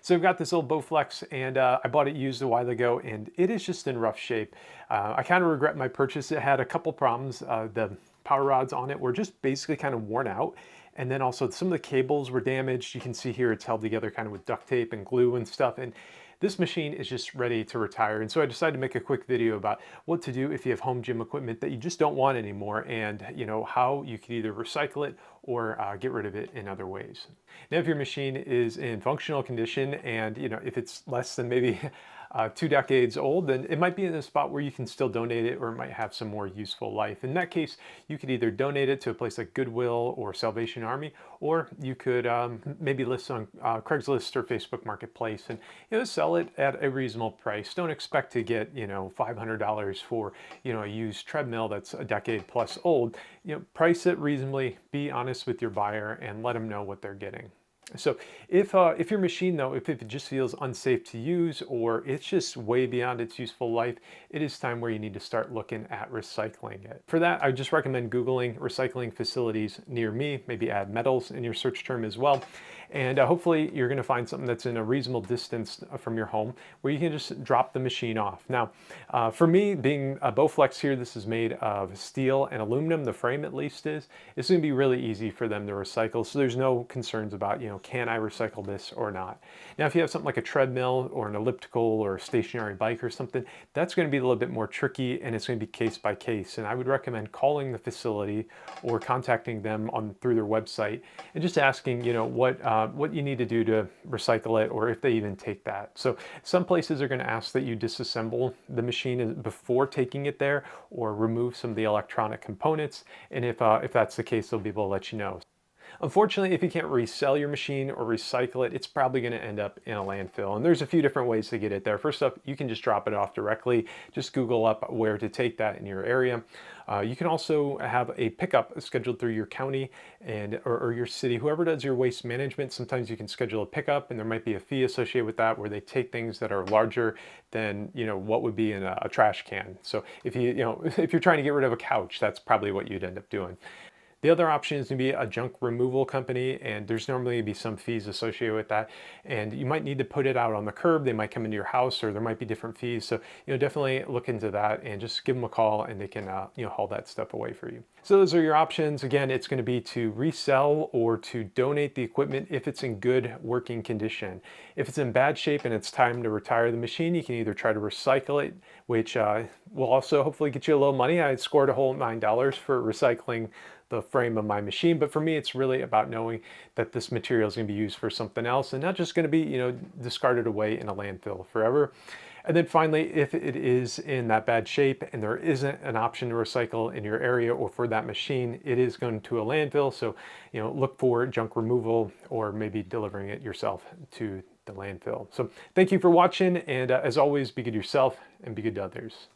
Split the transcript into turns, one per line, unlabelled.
So I've got this old Bowflex, and I bought it used a while ago, and it is just in rough shape. I kind of regret my purchase. It had a couple problems. The power rods on it were just basically kind of worn out. And then also some of the cables were damaged. You can see here it's held together kind of with duct tape and glue and stuff. And this machine is just ready to retire. And so I decided to make a quick video about what to do if you have home gym equipment that you just don't want anymore, and how you can either recycle it or get rid of it in other ways. Now, if your machine is in functional condition and if it's less than maybe 2 decades old, then it might be in a spot where you can still donate it, or it might have some more useful life. In that case, you could either donate it to a place like Goodwill or Salvation Army, or you could maybe list on Craigslist or Facebook Marketplace and sell it at a reasonable price. Don't expect to get $500 for a used treadmill that's a decade plus old. Price it reasonably, be honest with your buyer, and let them know what they're getting. So if your machine, though, if it just feels unsafe to use, or it's just way beyond its useful life, it is time where you need to start looking at recycling it. For that, I just recommend Googling recycling facilities near me, maybe add metals in your search term as well. And hopefully you're gonna find something that's in a reasonable distance from your home where you can just drop the machine off. Now, for me, being a Bowflex here, this is made of steel and aluminum, the frame at least is. It's gonna be really easy for them to recycle, so there's no concerns about, can I recycle this or not? Now, if you have something like a treadmill or an elliptical or a stationary bike or something, that's gonna be a little bit more tricky, and it's gonna be case by case. And I would recommend calling the facility or contacting them through their website and just asking, what you need to do to recycle it, or if they even take that. So some places are going to ask that you disassemble the machine before taking it there, or remove some of the electronic components. And if that's the case, they'll be able to let you know. Unfortunately, if you can't resell your machine or recycle it, it's probably going to end up in a landfill. And there's a few different ways to get it there. First up, you can just drop it off directly. Just Google up where to take that in your area. You can also have a pickup scheduled through your county or your city. Whoever does your waste management, sometimes you can schedule a pickup, and there might be a fee associated with that, where they take things that are larger than what would be in a trash can. So if if you're trying to get rid of a couch, that's probably what you'd end up doing. The other option is to be a junk removal company, and there's normally be some fees associated with that. And you might need to put it out on the curb. They might come into your house, or there might be different fees. So, definitely look into that and just give them a call, and they can, haul that stuff away for you. So those are your options. Again, it's going to be to resell or to donate the equipment if it's in good working condition. If it's in bad shape and it's time to retire the machine, you can either try to recycle it, which will also hopefully get you a little money. I scored a whole $9 for recycling the frame of my machine. But for me, it's really about knowing that this material is going to be used for something else, and not just going to be, discarded away in a landfill forever. And then finally, if it is in that bad shape and there isn't an option to recycle in your area or for that machine, it is going to a landfill. So, look for junk removal, or maybe delivering it yourself to the landfill. So thank you for watching. And as always, be good to yourself and be good to others.